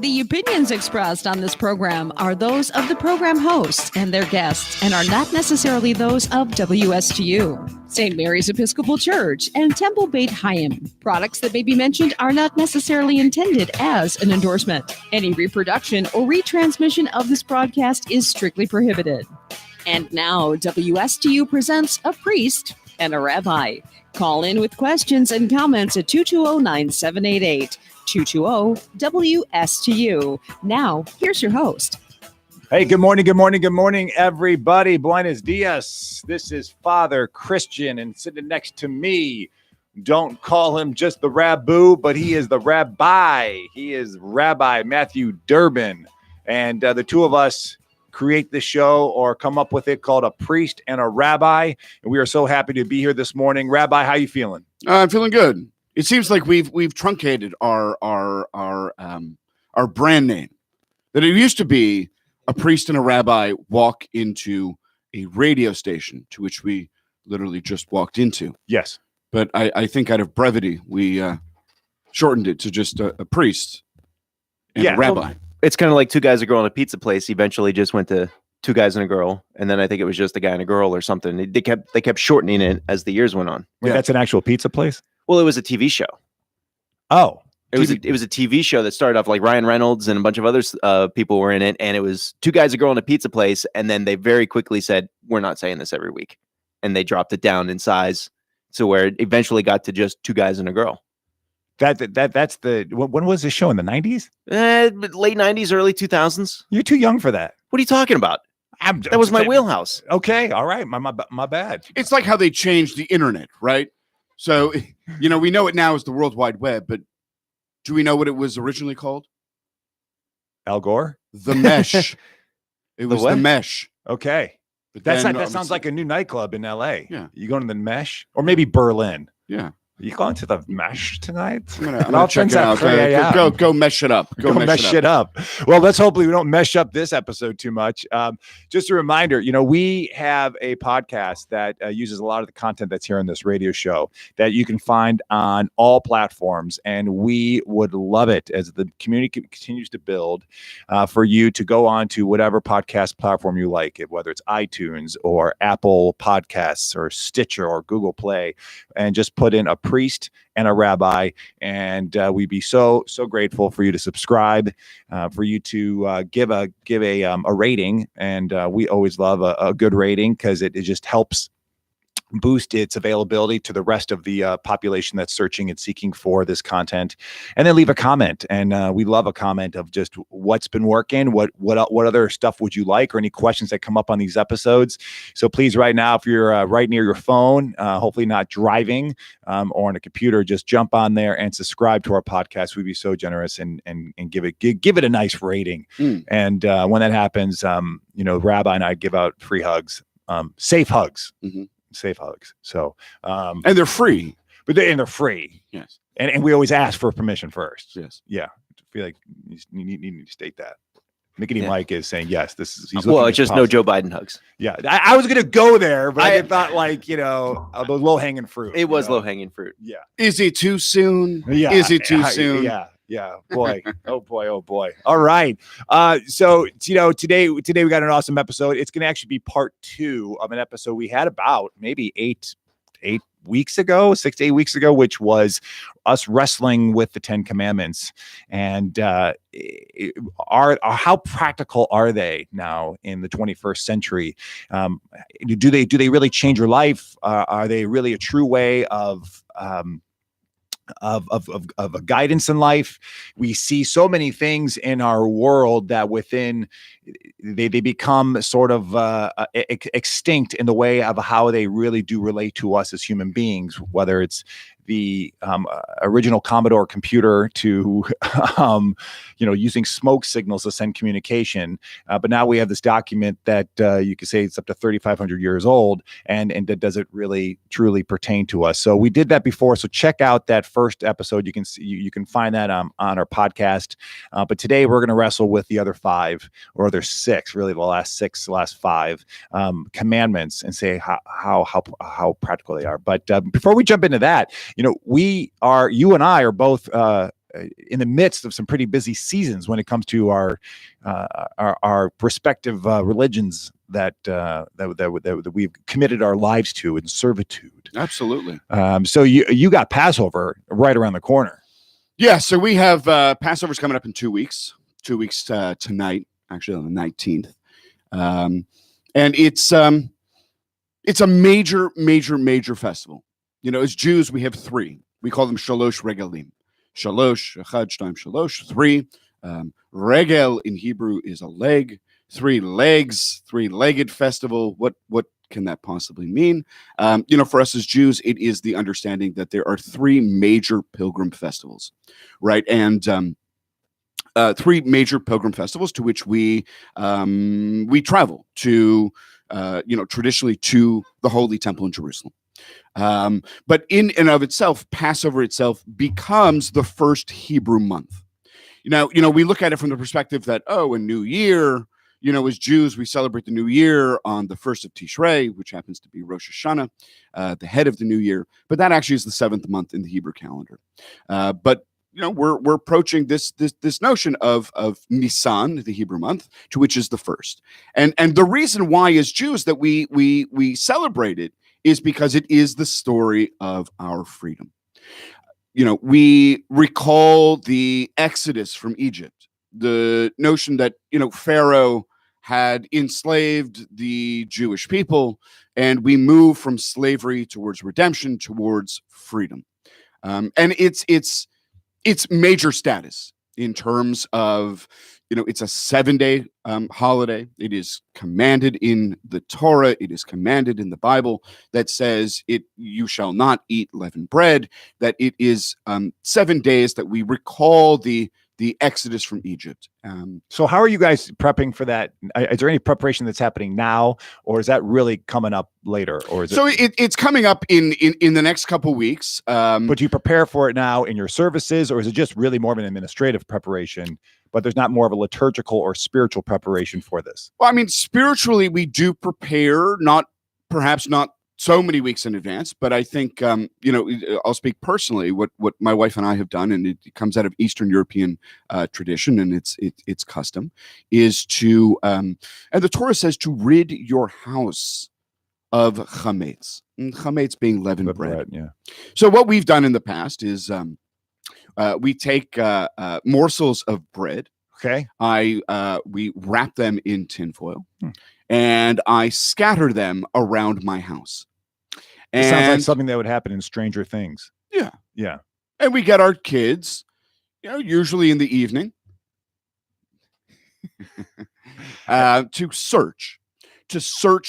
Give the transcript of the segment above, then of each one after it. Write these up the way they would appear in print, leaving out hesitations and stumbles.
The opinions expressed on this program are those of the program hosts and their guests and are not necessarily those of WSTU, St. Mary's Episcopal Church, and Temple Beit Chaim. Products that may be mentioned are not necessarily intended as an endorsement. Any reproduction or retransmission of this broadcast is strictly prohibited. And now, WSTU presents A Priest and a Rabbi. Call in with questions and comments at 220-9788. 220-WSTU. Now, here's your host. Hey, good morning, everybody. Buenos dias. This is Father Christian, and sitting next to me, don't call him just the Rabbi, but he is the Rabbi. He is Rabbi Matthew Durbin, and the two of us create the show or come up with it called A Priest and a Rabbi, and we are so happy to be here this morning. Rabbi, how you feeling? I'm feeling good. It seems like we've truncated our brand name. That it used to be a priest and a rabbi walk into a radio station, to which we literally just walked into. Yes. But I think out of brevity, we shortened it to just a priest and a rabbi. Well, it's kind of like two guys, a girl in a pizza place. Eventually just went to two guys and a girl. And then I think it was just a guy and a girl or something. They kept shortening it as the years went on. Wait, that's an actual pizza place? Well, it was a TV show. Oh, it was a TV show that started off like Ryan Reynolds and a bunch of other people were in it, and it was two guys, a girl in a pizza place, and then they very quickly said, "We're not saying this every week," and they dropped it down in size to where it eventually got to just two guys and a girl. That's the when was this show, in the 90s? Late 90s, early 2000s. You're too young for that. What are you talking about? That was my wheelhouse. Okay, all right, my bad. It's like how they changed the internet, right? So, we know it now as the World Wide Web, but do we know what it was originally called? Al Gore? The Mesh. It was the Mesh. Okay. But that sounds like a new nightclub in LA. Yeah. You going to the Mesh? Or maybe Berlin. Yeah. You going to the Mesh tonight? I'm gonna check it out. Go mesh it up. Go mesh it up. Well, let's hopefully we don't mesh up this episode too much. Just a reminder, we have a podcast that uses a lot of the content that's here on this radio show that you can find on all platforms, and we would love it as the community continues to build for you to go on to whatever podcast platform you like, whether it's iTunes or Apple Podcasts or Stitcher or Google Play, and just put in A Priest and a Rabbi, and we'd be so grateful for you to subscribe, for you to give a rating, and we always love a good rating because it just helps boost its availability to the rest of the population that's searching and seeking for this content. And then leave a comment, and we love a comment of just what's been working, what other stuff would you like, or any questions that come up on these episodes. So please, right now, if you're right near your phone, hopefully not driving or on a computer, just jump on there and subscribe to our podcast. We'd be so generous and give it a nice rating. And when that happens, Rabbi and I give out free hugs, safe hugs. Mm-hmm. Safe hugs. So, and they're free, but they're free. Yes. And we always ask for permission first. Yes. Yeah. I feel like you need to state that. Mickey Mike is saying, yes, this is, it's just possible. No Joe Biden hugs. Yeah. I was going to go there, but I thought the low hanging fruit. It was low hanging fruit. Yeah. Is it too soon? Yeah. Is it too soon? Yeah. Yeah, boy. Oh boy. All right. So today we got an awesome episode. It's going to actually be part 2 of an episode we had about maybe 6 to 8 weeks ago, which was us wrestling with the 10 Commandments, and how practical are they now in the 21st century? Do they really change your life? Are they really a true way of a guidance in life? We see so many things in our world that within they become sort of extinct in the way of how they really do relate to us as human beings, whether it's the original Commodore computer to, using smoke signals to send communication. But now we have this document that you could say it's up to 3,500 years old, and that doesn't really truly pertain to us. So we did that before. So check out that first episode. You can see, you can find that on our podcast. But today we're going to wrestle with the other 5, or other 6, really the last 5 commandments, and say how practical they are. But before we jump into that, you and I are both in the midst of some pretty busy seasons when it comes to our respective religions that we've committed our lives to in servitude. Absolutely. So you got Passover right around the corner. Yeah. So we have Passover's coming up in 2 weeks. 2 weeks tonight, actually on the 19th, and it's a major festival. You know, as Jews, we have three. We call them shalosh regalim. Shalosh, echad, shtaim, shalosh, three. Regel in Hebrew is a leg. 3 legs, 3-legged festival. What can that possibly mean? You know, for us as Jews, it is the understanding that there are 3 major pilgrim festivals, right? And 3 major pilgrim festivals to which we travel to, traditionally to the Holy Temple in Jerusalem. But in and of itself, Passover itself becomes the first Hebrew month. Now, we look at it from the perspective that, a new year, as Jews, we celebrate the new year on the 1st of Tishrei, which happens to be Rosh Hashanah, the head of the new year. But that actually is the 7th month in the Hebrew calendar. But we're approaching this notion of Nisan, the Hebrew month, to which is the first. And the reason why as Jews that we celebrate it is because it is the story of our freedom. We recall the Exodus from Egypt, the notion that, Pharaoh had enslaved the Jewish people, and we move from slavery towards redemption, towards freedom. And it's major status in terms of, it's a 7-day holiday. It is commanded in the Torah. It is commanded in the Bible that says you shall not eat leavened bread, that it is 7 days that we recall the Exodus from Egypt. So how are you guys prepping for that? Is there any preparation that's happening now, or is that really coming up later? Or is it's coming up in the next couple weeks. But do you prepare for it now in your services, or is it just really more of an administrative preparation, but there's not more of a liturgical or spiritual preparation for this? Well, I mean, spiritually, we do prepare, perhaps not so many weeks in advance, but I think, I'll speak personally, what my wife and I have done, and it comes out of Eastern European tradition, and it's custom, is to, and the Torah says to rid your house of chametz, and chametz being leavened bread. Yeah. So what we've done in the past is we take morsels of bread. Okay. We wrap them in tinfoil. And I scatter them around my house. It sounds like something that would happen in Stranger Things. Yeah. Yeah. And we get our kids, usually in the evening, to search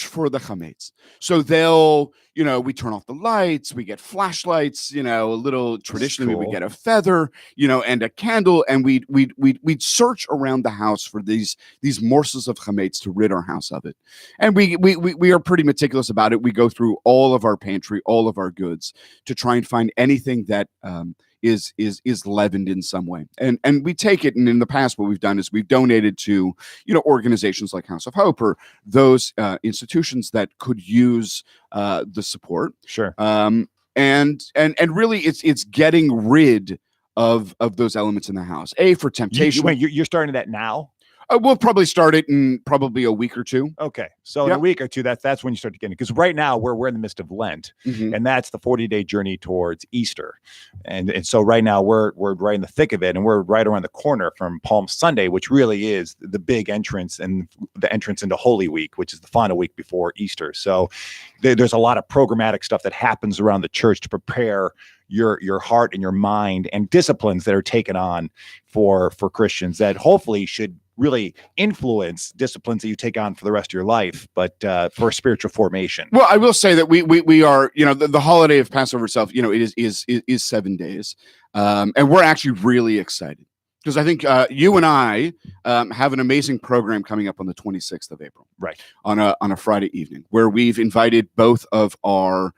for the chametz. So they'll, we turn off the lights, we get flashlights, traditionally cool. we get a feather, and a candle, and we'd search around the house for these morsels of chametz to rid our house of it. And we are pretty meticulous about it. We go through all of our pantry, all of our goods, to try and find anything that is leavened in some way. And we take it, and in the past what we've done is we've donated to organizations like House of Hope or those institutions that could use the support. Sure. And really it's getting rid of those elements in the house. For temptation. You're starting that now? We'll probably start it in probably a week or two. Okay. So in a week or two, that's when you start to get it. Because right now we're in the midst of Lent, and that's the 40-day journey towards Easter. And so right now we're right in the thick of it, and we're right around the corner from Palm Sunday, which really is the big entrance and the entrance into Holy Week, which is the final week before Easter. So there's a lot of programmatic stuff that happens around the church to prepare your heart and your mind, and disciplines that are taken on for Christians that hopefully should really influence disciplines that you take on for the rest of your life, but for spiritual formation. Well, I will say that we are, the holiday of Passover itself, it is 7 days, and we're actually really excited because I think you and I have an amazing program coming up on the 26th of April, right? On a Friday evening, where we've invited both of our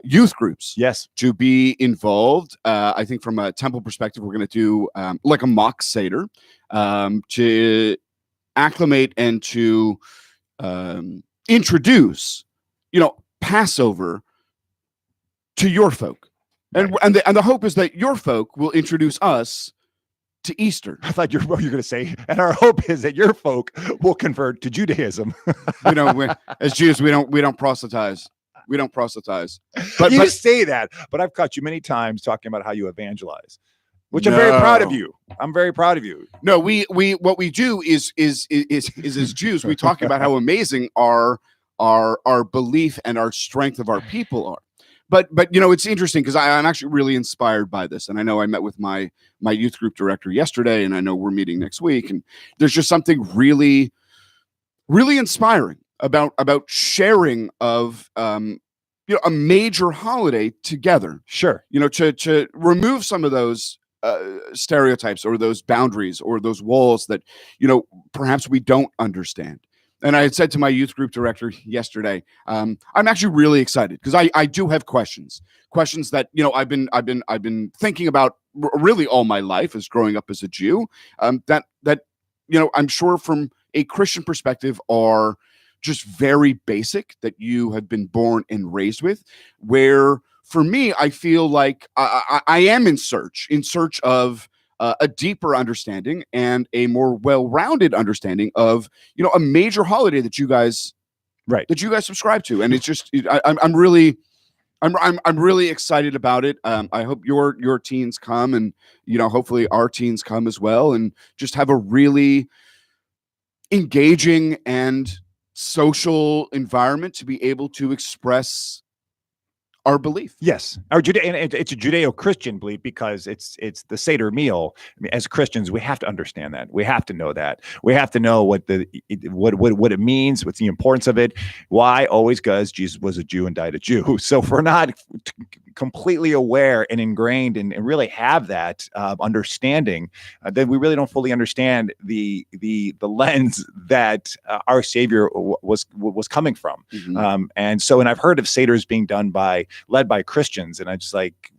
youth groups, yes, to be involved. I think from a temple perspective, we're going to do like a mock Seder to acclimate and to introduce, Passover to your folk. And, right. and the hope is that your folk will introduce us to Easter. I thought you were going to say, and our hope is that your folk will convert to Judaism. As Jews, we don't proselytize. We don't proselytize. But You say that, but I've caught you many times talking about how you evangelize, which I'm No. very proud of you. I'm very proud of you. No, we what we do is as Jews, we talk about how amazing our belief and our strength of our people are. But it's interesting because I'm actually really inspired by this, and I know I met with my youth group director yesterday, and I know we're meeting next week, and there's just something really, really inspiring about sharing of a major holiday together. Sure. To remove some of those stereotypes or those boundaries or those walls that perhaps we don't understand. And I had said to my youth group director yesterday, I'm actually really excited because I do have questions that I've been thinking about really all my life as growing up as a Jew. That I'm sure from a Christian perspective are just very basic, that you have been born and raised with. Where for me, I feel like I am in search of a deeper understanding and a more well-rounded understanding of a major holiday that you guys subscribe to, and it's just I'm really excited about it. I hope your teens come, and hopefully our teens come as well, and just have a really engaging and social environment to be able to express our belief. Yes, and it's a Judeo-Christian belief because it's the Seder meal. I mean, as Christians, we have to understand that. We have to know that. We have to know what it means, what's the importance of it. Why? Always because Jesus was a Jew and died a Jew. So if we're not completely aware and ingrained and really have that understanding, then we really don't fully understand the lens that our Savior was coming from. Mm-hmm. And I've heard of Seders being led by Christians, and I just like,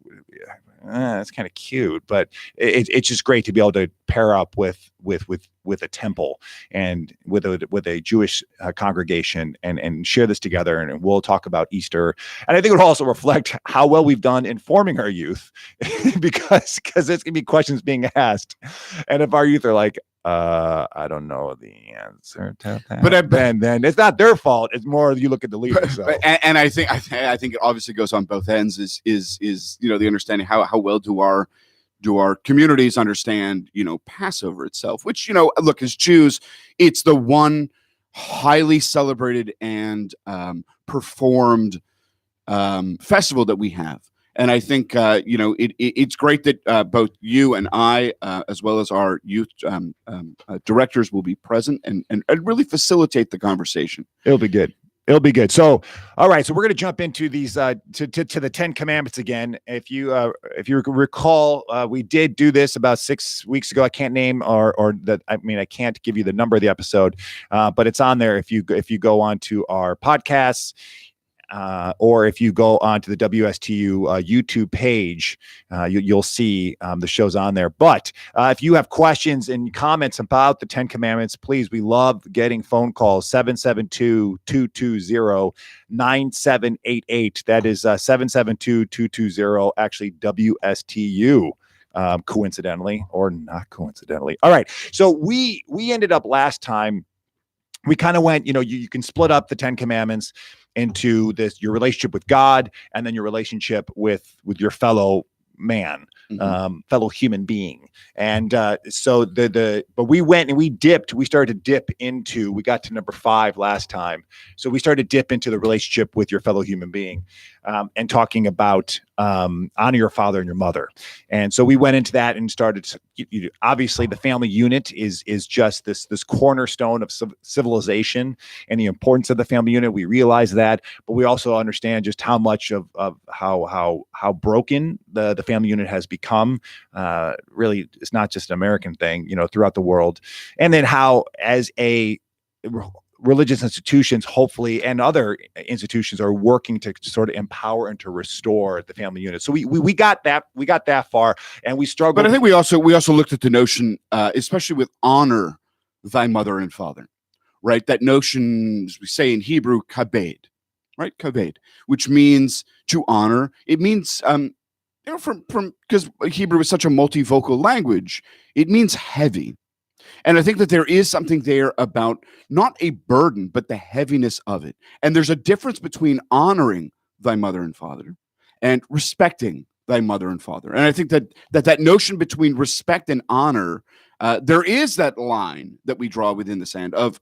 that's kind of cute, but it's just great to be able to pair up with a temple and with a Jewish congregation and share this together. And we'll talk about Easter, and I think it will also reflect how well we've done informing our youth, because there's gonna be questions being asked, and if our youth are like, I don't know the answer to that, but then it's not their fault. It's more you look at the leaders. And I think it obviously goes on both ends. Is the understanding how well do our communities understand Passover itself, which look, as Jews, it's the one highly celebrated and performed festival that we have. And I think it's great that both you and I, as well as our youth directors, will be present and really facilitate the conversation. It'll be good. It'll be good. So, all right. So we're going to jump into these to the 10 Commandments again. If you recall, we did do this about 6 weeks ago. I can't name or that. I mean, I can't give you the number of the episode, but it's on there. If you go on to our podcasts. Or if you go onto the WSTU YouTube page, you'll see the show's on there. But if you have questions and comments about the 10 Commandments, please, we love getting phone calls, 772-220-9788. That is 772-220, actually WSTU. Coincidentally or not coincidentally. All right. So we ended up last time, we kind of went, you can split up the 10 Commandments into your relationship with God, and then your relationship with your fellow man, fellow human being. And so but we went and we started to dip into, we got to number 5 last time. So we started to dip into the relationship with your fellow human being, and talking about honor your father and your mother. And so we went into that and started obviously the family unit is just this cornerstone of civilization and the importance of the family unit. We realize that, but we also understand just how much of how broken the family unit has become. Really, it's not just an American thing, throughout the world. And then how, as a religious institutions, hopefully, and other institutions are working to sort of empower and to restore the family unit. So we got that far, and we struggled. But I think we also looked at the notion, especially with honor thy mother and father, right? That notion, as we say in Hebrew, kabed, right? Kabed, which means to honor. It means from because Hebrew is such a multivocal language, it means heavy. And I think that there is something there about not a burden, but the heaviness of it. And there's a difference between honoring thy mother and father and respecting thy mother and father. And I think that notion between respect and honor, there is that line that we draw within the sand of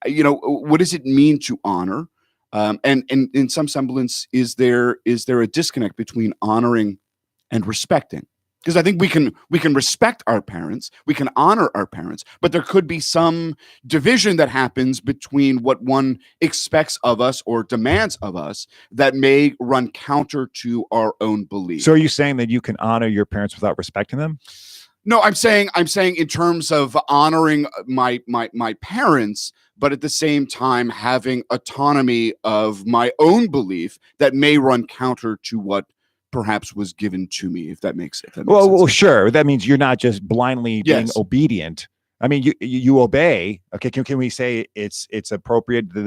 what does it mean to honor? And in some semblance, is there a disconnect between honoring and respecting? Because I think we can respect our parents, we can honor our parents, but there could be some division that happens between what one expects of us or demands of us that may run counter to our own beliefs. So are you saying that you can honor your parents without respecting them? No, I'm saying in terms of honoring my parents, but at the same time having autonomy of my own belief that may run counter to what perhaps was given to me, if that makes sense. Well, sure. That means you're not just blindly being obedient. I mean, you obey. Okay, can we say it's appropriate that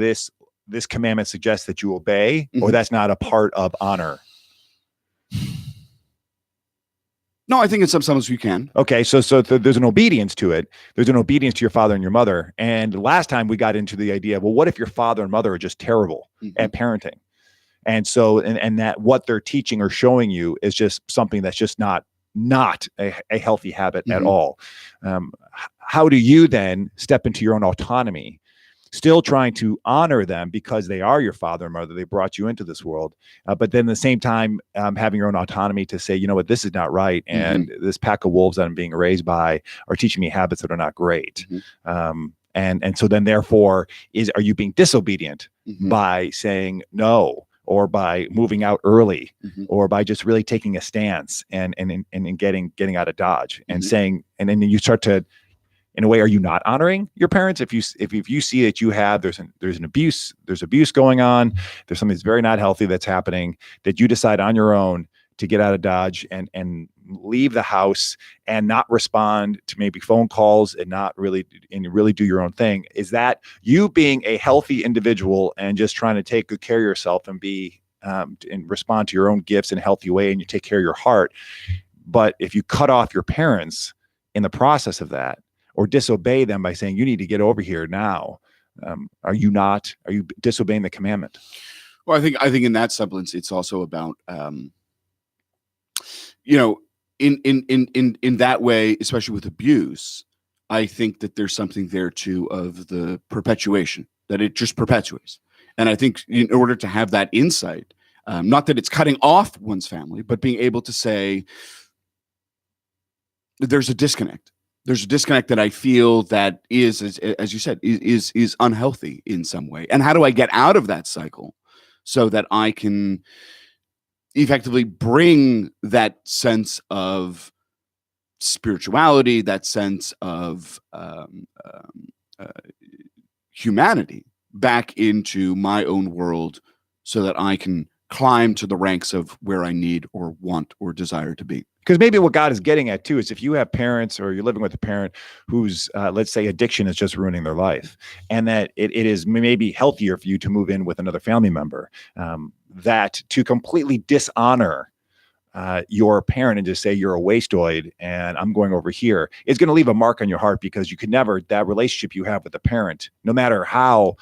this commandment suggests that you obey, or that's not a part of honor? No, I think in some sense you can. Okay, so there's an obedience to it. There's an obedience to your father and your mother. And last time we got into the idea of, well, what if your father and mother are just terrible at parenting? And so, and that what they're teaching or showing you is just something that's just not a healthy habit at all. How do you then step into your own autonomy, still trying to honor them because they are your father and mother, they brought you into this world, but then at the same time having your own autonomy to say, you know what, this is not right, and this pack of wolves that I'm being raised by are teaching me habits that are not great. And so then therefore are you being disobedient by saying no, or by moving out early, or by just really taking a stance and getting out of Dodge and saying, and then you start to, in a way, are you not honoring your parents? If you see that you have, there's abuse going on, there's something that's very not healthy that's happening, that you decide on your own to get out of Dodge and leave the house and not respond to maybe phone calls and really do your own thing. Is that you being a healthy individual and just trying to take good care of yourself and be and respond to your own gifts in a healthy way, and you take care of your heart? But if you cut off your parents in the process of that, or disobey them by saying, you need to get over here now, are you disobeying the commandment? Well, I think in that semblance, it's also about, in that way, especially with abuse, I think that there's something there too of the perpetuation, that it just perpetuates. And I think in order to have that insight, not that it's cutting off one's family, but being able to say, there's a disconnect. There's a disconnect that I feel that is, as you said, is unhealthy in some way. And how do I get out of that cycle so that I can effectively bring that sense of spirituality, that sense of humanity back into my own world, so that I can climb to the ranks of where I need or want or desire to be? Because maybe what God is getting at too is, if you have parents, or you're living with a parent whose, let's say, addiction is just ruining their life, and that it is maybe healthier for you to move in with another family member, that to completely dishonor your parent and just say you're a wasteoid and I'm going over here, is going to leave a mark on your heart, because you could never, that relationship you have with the parent, no matter how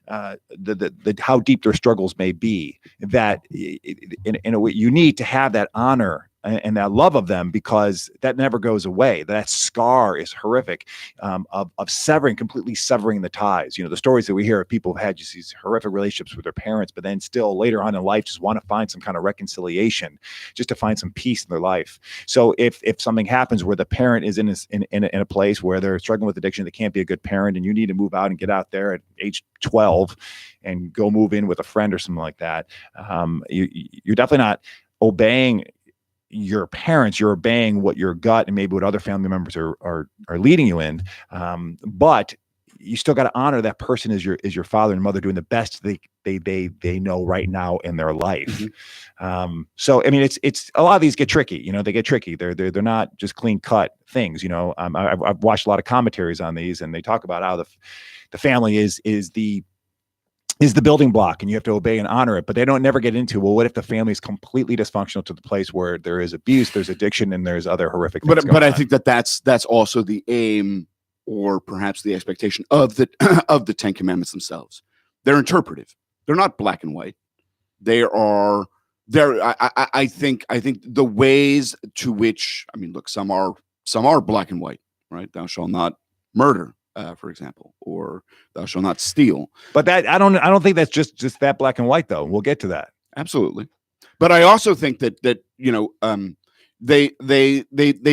how deep their struggles may be, that in a way you need to have that honor and that love of them, because that never goes away. That scar is horrific, of completely severing the ties. The stories that we hear of people who've had just these horrific relationships with their parents, but then still later on in life just want to find some kind of reconciliation, just to find some peace in their life. So if something happens where the parent is in a place where they're struggling with addiction, they can't be a good parent, and you need to move out and get out there at age 12 and go move in with a friend or something like that, you're definitely not obeying your parents. You're obeying what your gut and maybe what other family members are leading you in, but you still got to honor that person is your father and mother doing the best they know right now in their life. So I mean, it's a lot of these get tricky. They get tricky. They're not just clean cut things. I've watched a lot of commentaries on these, and they talk about how the family is the is the building block, and you have to obey and honor it. But they don't never get into, well, what if the family is completely dysfunctional to the place where there is abuse, there's addiction, and there's other horrific things But I on. think that's also the aim, or perhaps the expectation of the of the Ten Commandments themselves. They're interpretive. They're not black and white. I think the ways to which, I mean, look, some are black and white, right? Thou shalt not murder, for example, or thou shalt not steal. But that I don't think that's just that black and white, though. We'll get to that. Absolutely. But I also think that they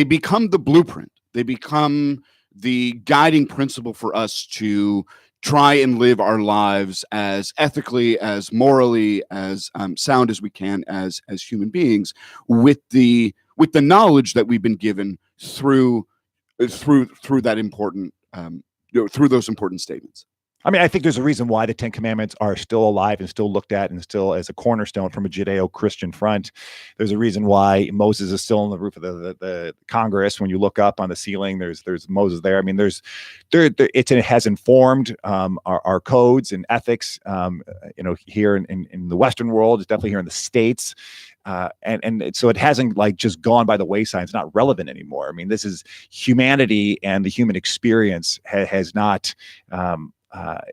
become the blueprint. They become the guiding principle for us to try and live our lives as ethically, as morally, as sound as we can as human beings, with the knowledge that we've been given through that important through those important statements. I mean, I think there's a reason why the Ten Commandments are still alive and still looked at and still as a cornerstone from a Judeo-Christian front. There's a reason why Moses is still on the roof of the Congress. When you look up on the ceiling, there's Moses there. I mean, it has informed our codes and ethics. Here in the Western world, it's definitely here in the States. And so it hasn't like just gone by the wayside. It's not relevant anymore. I mean, this is humanity, and the human experience has not.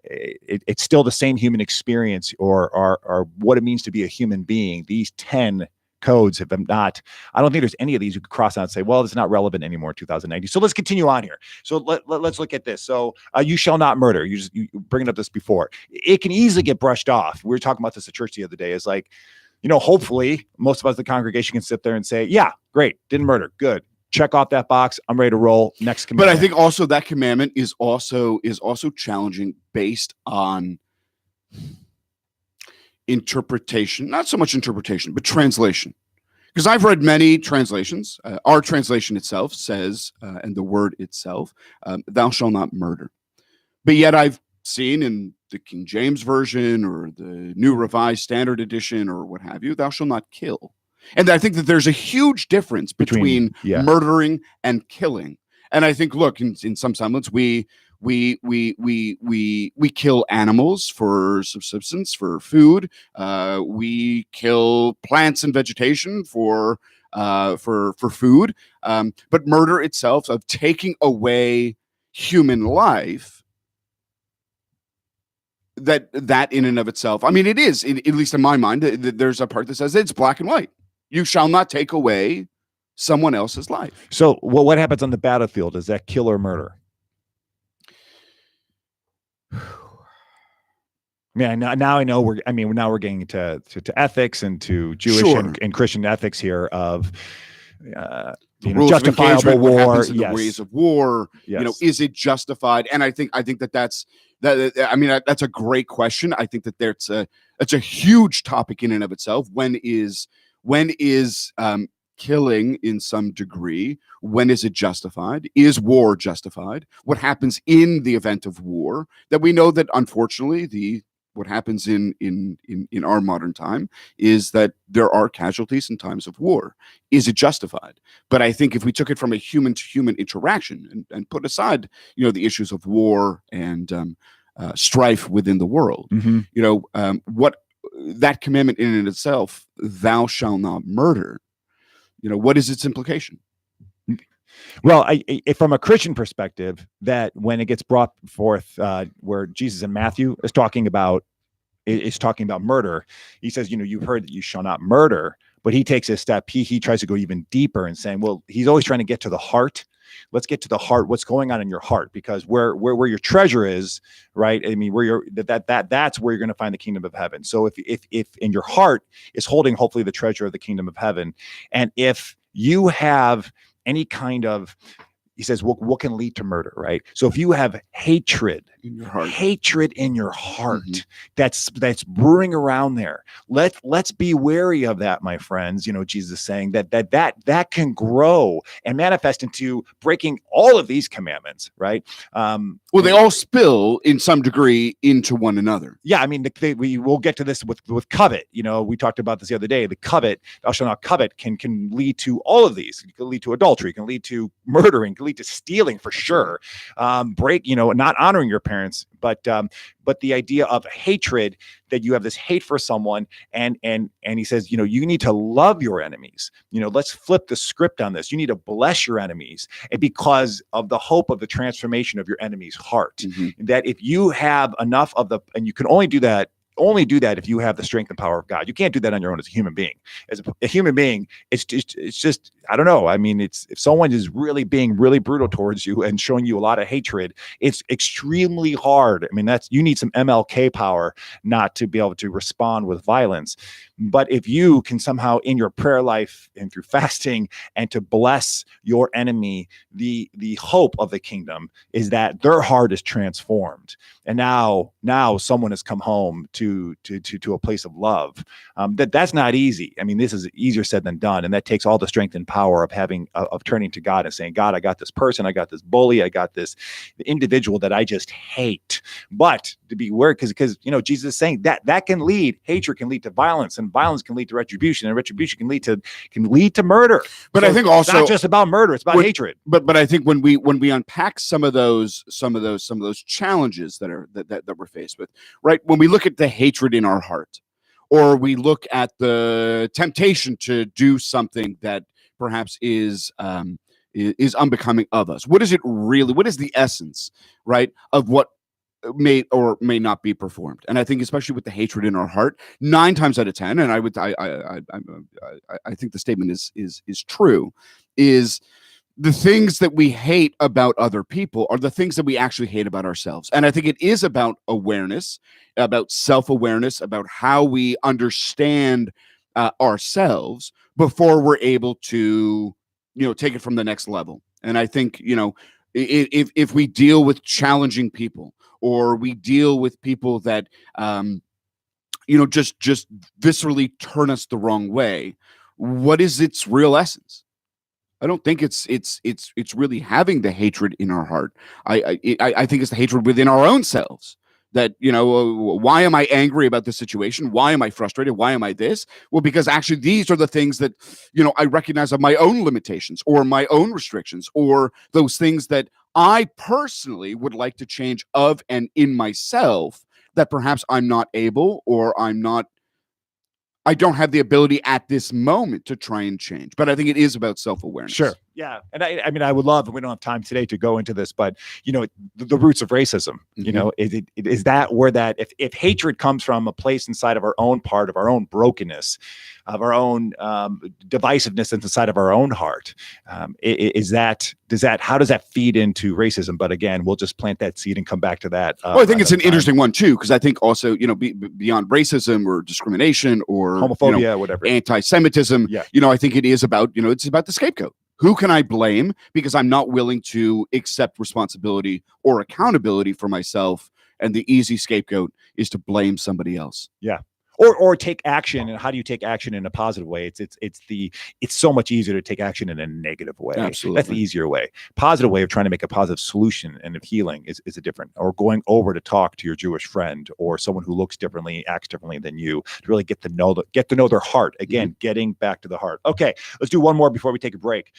It's still the same human experience, or what it means to be a human being. These 10 codes have been not. I don't think there's any of these you could cross out and say, well, it's not relevant anymore in 2090. So let's continue on here. So let's look at this. So you shall not murder. You bringing up this before. It can easily get brushed off. We were talking about this at church the other day. It's like, hopefully most of us, the congregation, can sit there and say, yeah, great, didn't murder, good. Check off that box. I'm ready to roll. Next commandment. But I think also that commandment is also challenging based on interpretation, not so much interpretation, but translation. Because I've read many translations. Our translation itself says, and the word itself, thou shalt not murder. But yet I've seen in the King James Version or the New Revised Standard Edition or what have you, thou shalt not kill. And I think that there's a huge difference between murdering and killing. And I think, look, in some semblance, we kill animals for subsistence, for food. We kill plants and vegetation for food. But murder itself, of taking away human life, that in and of itself, I mean, it is, at least in my mind, there's a part that says it's black and white. You shall not take away someone else's life. So what happens on the battlefield? Is that kill or murder? Yeah, now I know now we're getting to ethics and to Jewish and Christian ethics here of justifiable war. The ways of war. Yes. Is it justified? And I think that's a great question. I think that it's a huge topic in and of itself. When is killing in some degree? When is it justified? Is war justified? What happens in the event of war? That we know that unfortunately what happens in our modern time is that there are casualties in times of war. Is it justified? But I think if we took it from a human to human interaction and put aside the issues of war and strife within the world, what that commandment in and itself, thou shalt not murder, what is its implication? Well, from a Christian perspective, that when it gets brought forth, where Jesus in Matthew is talking about murder, he says, you've heard that you shall not murder, but he takes a step. He tries to go even deeper and saying, well, he's always trying to get to the heart. Let's get to the heart. What's going on in your heart? Because where your treasure is, right? I mean, where that's where you're going to find the kingdom of heaven. So if in your heart is holding, hopefully, the treasure of the kingdom of heaven, and if you have any kind of, he says, what can lead to murder, right? So if you have hatred in your heart, that's brewing around there, let's be wary of that, my friends. Jesus is saying that can grow and manifest into breaking all of these commandments, right? They all spill in some degree into one another. Yeah, I mean, we will get to this with covet. We talked about this the other day. The covet, thou shalt not covet, can lead to all of these. It can lead to adultery, it can lead to murdering, can lead to stealing for sure. Not honoring your parents, but the idea of hatred, that you have this hate for someone, and he says, you need to love your enemies. Let's flip the script on this. You need to bless your enemies, and because of the hope of the transformation of your enemy's heart, that if you have enough of and you can only do that if you have the strength and power of God. You can't do that on your own as a human being. As a human being, it's just, I don't know. I mean, if someone is really being really brutal towards you and showing you a lot of hatred, it's extremely hard. I mean, you need some MLK power not to be able to respond with violence. But if you can somehow, in your prayer life and through fasting, and to bless your enemy, the hope of the kingdom is that their heart is transformed, and now someone has come home to a place of love. That's not easy. I mean, this is easier said than done, and that takes all the strength and power of turning to God and saying, God, I got this person, I got this bully, I got this individual that I just hate. But to be aware, because Jesus is saying that hatred can lead to violence, and violence can lead to retribution, and retribution can lead to murder. But so I think also it's not just about murder; it's about hatred. But I think when we unpack some of those challenges that we're faced with, right? When we look at the hatred in our heart, or we look at the temptation to do something that perhaps is unbecoming of us, what is the essence, right, of what may or may not be performed? And I think especially with the hatred in our heart, 9 times out of 10, and I think the statement is true, is the things that we hate about other people are the things that we actually hate about ourselves. And I think it is about awareness, about self-awareness, about how we understand ourselves before we're able to, take it from the next level. And I think, if we deal with challenging people, or we deal with people that, just viscerally turn us the wrong way, what is its real essence? I don't think it's really having the hatred in our heart. I think it's the hatred within our own selves. That, why am I angry about this situation? Why am I frustrated? Why am I this? Well, because actually these are the things that, I recognize of my own limitations, or my own restrictions, or those things that I personally would like to change of and in myself, that perhaps I'm not able, or I don't have the ability at this moment to try and change. But I think it is about self-awareness. Sure. Yeah. And I mean, I would love, and we don't have time today to go into this, but, the roots of racism, is that where that, if hatred comes from a place inside of our own part, of our own brokenness, of our own divisiveness inside of our own heart, how does that feed into racism? But again, we'll just plant that seed and come back to that. Well, I think it's an interesting one too, because I think also, beyond racism or discrimination or homophobia, whatever, anti-Semitism, I think it is about, it's about the scapegoat. Who can I blame because I'm not willing to accept responsibility or accountability for myself? And the easy scapegoat is to blame somebody else. Yeah. Or take action. And how do you take action in a positive way? It's so much easier to take action in a negative way. Absolutely. That's the easier way. Positive way of trying to make a positive solution and of healing is a different, or going over to talk to your Jewish friend, or someone who looks differently, acts differently than you, to really get to know their heart. Again, getting back to the heart. Okay, let's do one more before we take a break.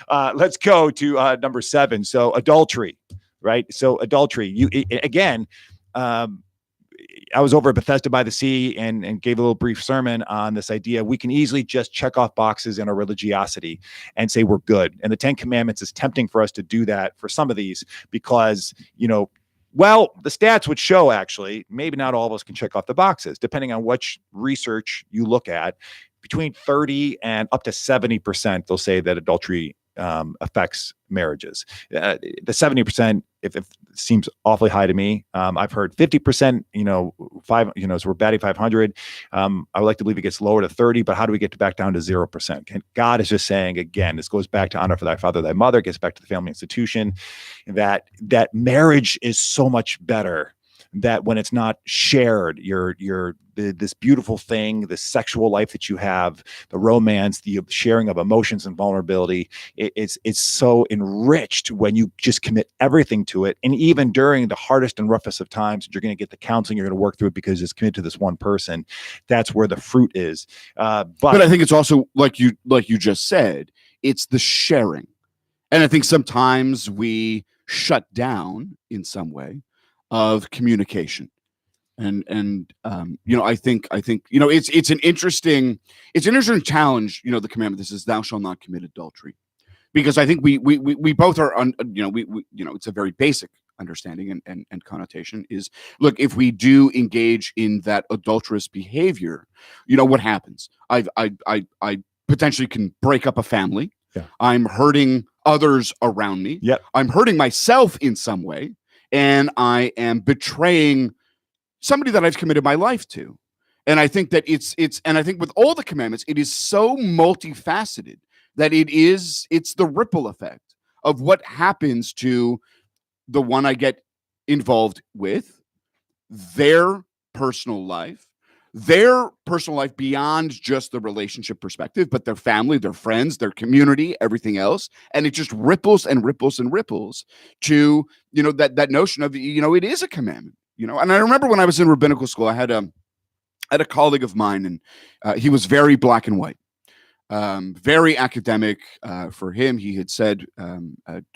Let's go to number 7. So adultery, right? So adultery, I was over at Bethesda by the Sea and gave a little brief sermon on this idea. We can easily just check off boxes in our religiosity and say we're good. And the 10 Commandments is tempting for us to do that for some of these, because, the stats would show, actually, maybe not all of us can check off the boxes, depending on which research you look at. Between 30 and up to 70%, they'll say that adultery affects marriages. The 70%, if it seems awfully high to me. I've heard 50%, so we're batting 500. I would like to believe it gets lower to 30, but how do we get back down to 0%? And God is just saying, again, this goes back to honor for thy father, thy mother, gets back to the family institution, that marriage is so much better, that when it's not shared, this beautiful thing, this sexual life that you have, the romance, the sharing of emotions and vulnerability, it's so enriched when you just commit everything to it. And even during the hardest and roughest of times, you're going to get the counseling, you're going to work through it because it's committed to this one person. That's where the fruit is. But I think it's also, like you just said, it's the sharing. And I think sometimes we shut down in some way of communication. And I think it's an interesting challenge. The commandment, this is thou shalt not commit adultery, because I think we both are it's a very basic understanding and connotation is, look, if we do engage in that adulterous behavior, what happens? I potentially can break up a family. Yeah. I'm hurting others around me. Yep. I'm hurting myself in some way, and I am betraying somebody that I've committed my life to. And I think that and I think with all the commandments, it is so multifaceted that it's the ripple effect of what happens to the one I get involved with, their personal life beyond just the relationship perspective, but their family, their friends, their community, everything else. And it just ripples and ripples and ripples to, that notion of, it is a commandment, and I remember when I was in rabbinical school, I had a colleague of mine, and he was very black and white, very academic. For him, he had said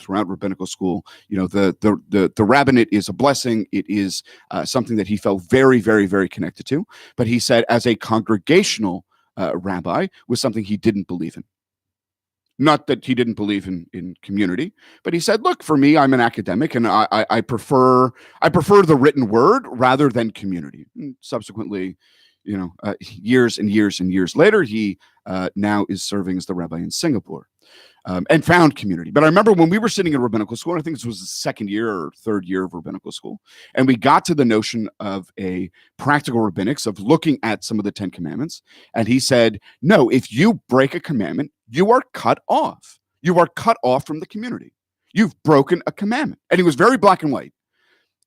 throughout rabbinical school, the rabbinate is a blessing. It is something that he felt very, very, very connected to. But he said, as a congregational rabbi, was something he didn't believe in. Not that he didn't believe in community, but he said, look, for me, I'm an academic, and I prefer the written word rather than community. And subsequently, years and years and years later, he now is serving as the rabbi in Singapore, and found community. But I remember when we were sitting in rabbinical school, and I think this was the second year or third year of rabbinical school, and we got to the notion of a practical rabbinics of looking at some of the 10 commandments. And he said, no, if you break a commandment, you are cut off. You are cut off from the community. You've broken a commandment. And he was very black and white.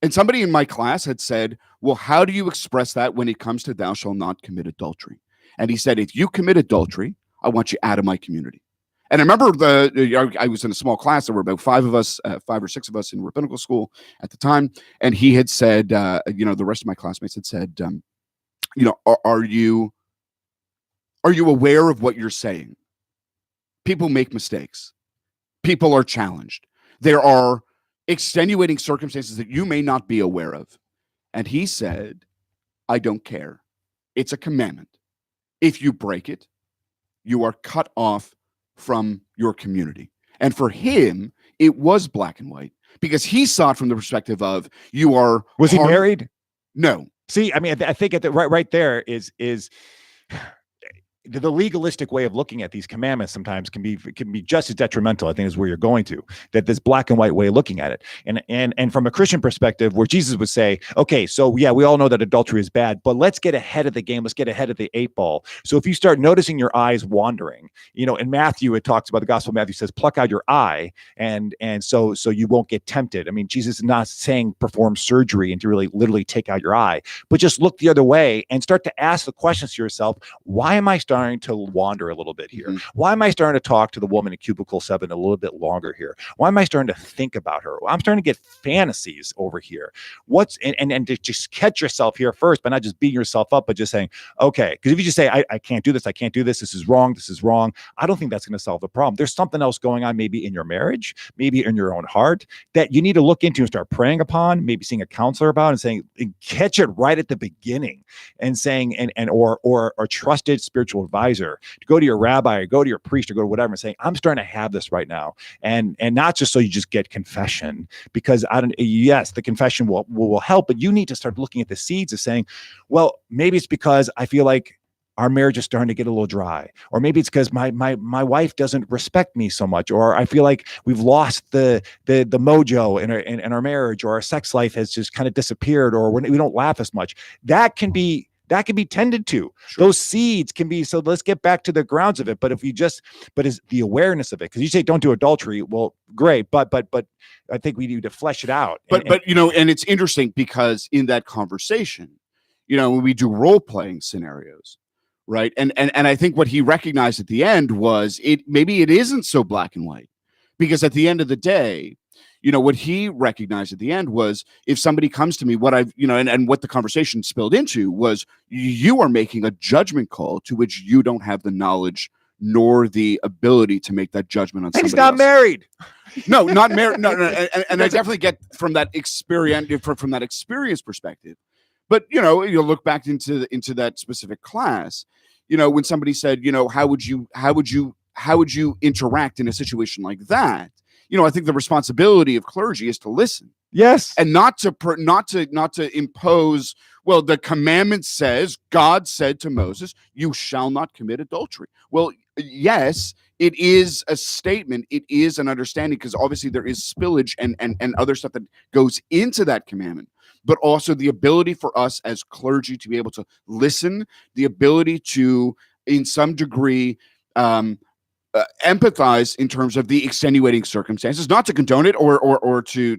And somebody in my class had said, well, how do you express that when it comes to thou shalt not commit adultery? And he said, if you commit adultery, I want you out of my community. And I remember I was in a small class. There were about 5 or 6 of us in rabbinical school at the time. And he had said, the rest of my classmates had said, are you aware of what you're saying? People make mistakes. People are challenged. There are extenuating circumstances that you may not be aware of. And he said, I don't care. It's a commandment. If you break it, you are cut off from your community. And for him, it was black and white, because he saw it from the perspective of, you are. Was he married? No. See, I mean, I think right there is the legalistic way of looking at these commandments sometimes can be just as detrimental. I think is where you're going to, that this black and white way of looking at it. And from a Christian perspective, where Jesus would say, okay, so yeah, we all know that adultery is bad, but let's get ahead of the game. Let's get ahead of the 8 ball. So if you start noticing your eyes wandering, in Matthew, it talks about, the Gospel of Matthew says, pluck out your eye. And so you won't get tempted. I mean, Jesus is not saying perform surgery and to really literally take out your eye, but just look the other way and start to ask the questions to yourself. Why am I starting to wander a little bit here? Mm-hmm. Why am I starting to talk to the woman in cubicle 7 a little bit longer here? Why am I starting to think about her? I'm starting to get fantasies over here. And to just catch yourself here first, but not just beating yourself up, but just saying, okay, because if you just say, I can't do this, I can't do this, this is wrong, I don't think that's going to solve the problem. There's something else going on, maybe in your marriage, maybe in your own heart, that you need to look into and start praying upon, maybe seeing a counselor about, and saying, catch it right at the beginning, and saying, or a trusted spiritual advisor, to go to your rabbi or go to your priest or go to whatever, and saying, I'm starting to have this right now. And not just so you just get confession, because yes, the confession will help, but you need to start looking at the seeds of saying, well, maybe it's because I feel like our marriage is starting to get a little dry, or maybe it's because my wife doesn't respect me so much, or I feel like we've lost the mojo in our marriage, or our sex life has just kind of disappeared, or we don't laugh as much. That can be tended to. Sure. Those seeds can be, so let's get back to the grounds of it. But is the awareness of it, because you say don't do adultery. Well, great. But I think we need to flesh it out. But it's interesting, because in that conversation, when we do role-playing scenarios, right? And I think what he recognized at the end was maybe it isn't so black and white, because at the end of the day, what he recognized at the end was, if somebody comes to me, and what the conversation spilled into was, you are making a judgment call to which you don't have the knowledge nor the ability to make that judgment on And somebody he's not else. married. No, not married. No, and I definitely get from that experience from that experience perspective. But you look back into that specific class. When somebody said, how would you interact in a situation like that? I think the responsibility of clergy is to listen. Yes. And not to impose. Well, the commandment says, God said to Moses, "You shall not commit adultery." Well, yes, it is a statement. It is an understanding, because obviously there is spillage and other stuff that goes into that commandment. But also the ability for us as clergy to be able to listen, the ability to, in some degree, empathize in terms of the extenuating circumstances, not to condone it or to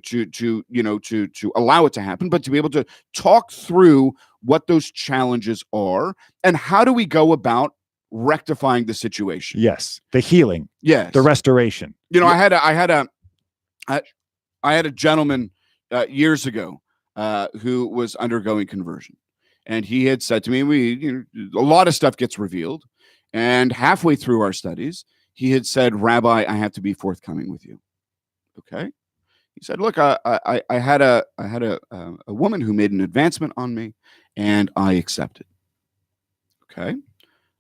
allow it to happen, but to be able to talk through what those challenges are and how do we go about rectifying the situation. Yes. The healing. Yes. The restoration. I had a gentleman years ago who was undergoing conversion, and he had said to me, a lot of stuff gets revealed, and halfway through our studies, he had said, "Rabbi, I have to be forthcoming with you." Okay. He said, "Look, I had a woman who made an advancement on me, and I accepted." Okay.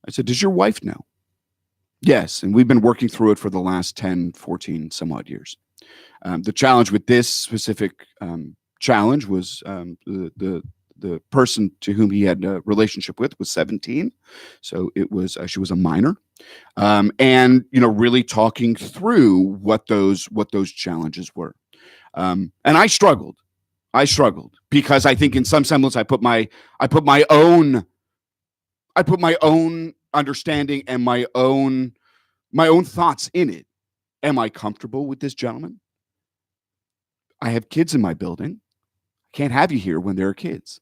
I said, "Does your wife know?" "Yes, and we've been working through it for the last 10, 14 some odd years." The challenge with this specific challenge was the person to whom he had a relationship with was 17, so she was a minor, and really talking through what those challenges were, and I struggled because I think in some semblance I put my own understanding and my own thoughts in it. Am I comfortable with this gentleman? I have kids in my building. I can't have you here when there are kids.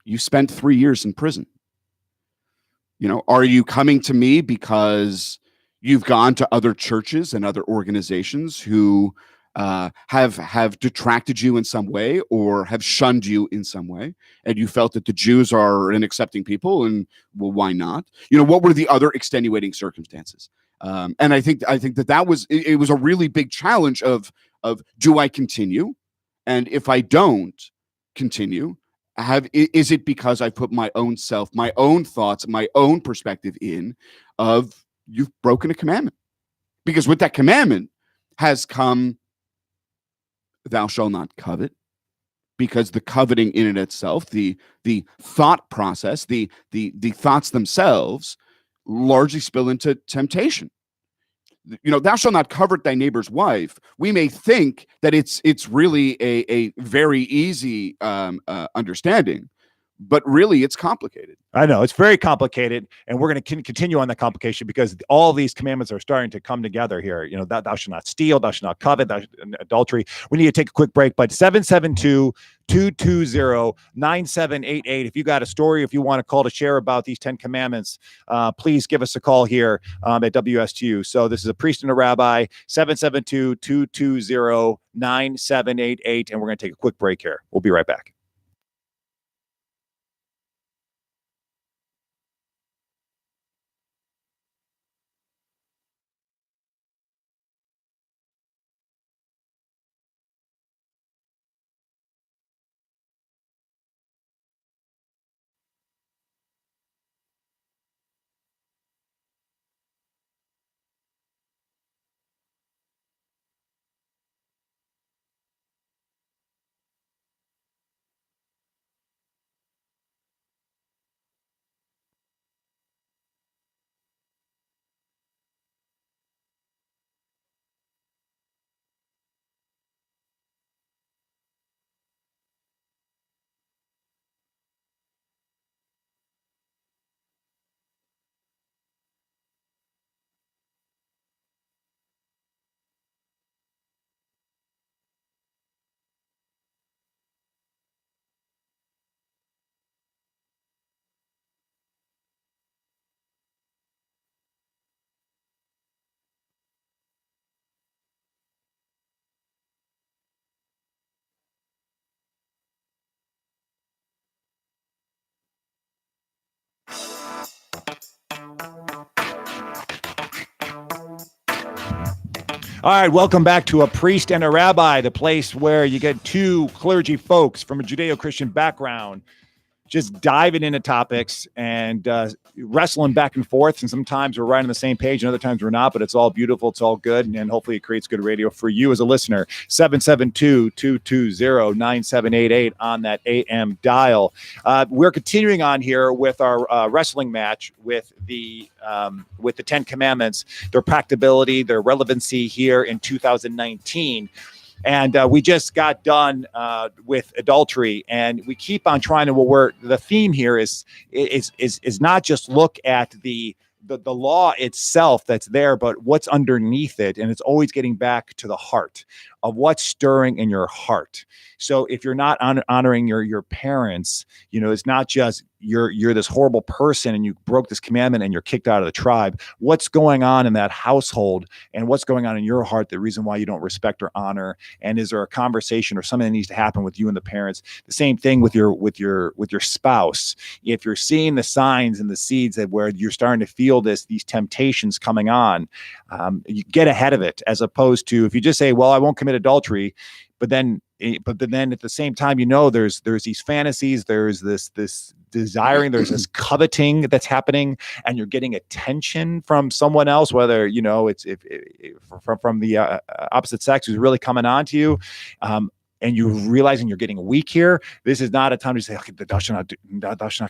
You spent 3 years in prison. Are you coming to me because you've gone to other churches and other organizations who have detracted you in some way or have shunned you in some way, and you felt that the Jews are an accepting people, and well, why not? What were the other extenuating circumstances? And I think that was it was a really big challenge of do I continue, and if I don't continue, is it because I put my own self, my own thoughts, my own perspective in of you've broken a commandment? Because with that commandment has come, "Thou shalt not covet," because the coveting in and itself, the thought process, the thoughts themselves largely spill into temptation. "Thou shalt not covet thy neighbor's wife." We may think that it's really a very easy understanding, but really it's complicated. I know it's very complicated, and we're going to continue on the complication because all these commandments are starting to come together here. That thou shalt not steal, thou shalt not covet, adultery. We need to take a quick break, but 772-220-9788. If you got a story, if you want to call to share about these 10 commandments, please give us a call here at WSTU. So this is a priest and a rabbi, 772-220-9788, and we're going to take a quick break here. We'll be right back. All right, welcome back to A Priest and a Rabbi, the place where you get two clergy folks from a Judeo-Christian background just diving into topics and wrestling back and forth. And sometimes we're right on the same page and other times we're not, but it's all beautiful. It's all good. And hopefully it creates good radio for you as a listener. 772-220-9788 on that AM dial. We're continuing on here with our wrestling match with the Ten Commandments, their practicability, their relevancy here in 2019. And we just got done with adultery, and we keep on trying to. The theme here is not just look at the law itself that's there, but what's underneath it, and it's always getting back to the heart of what's stirring in your heart. So if you're not honoring your parents, it's not just you're this horrible person and you broke this commandment and you're kicked out of the tribe. What's going on in that household and what's going on in your heart? The reason why you don't respect or honor, and is there a conversation or something that needs to happen with you and the parents? The same thing with your spouse. If you're seeing the signs and the seeds that where you're starting to feel these temptations coming on, you get ahead of it, as opposed to if you just say, well, I won't commit adultery, but then at the same time, there's these fantasies, there's this desiring, there's this coveting that's happening, and you're getting attention from someone else, whether it's from the opposite sex who's really coming on to you, and you're realizing you're getting weak here. This is not a time to say, okay, thou shalt not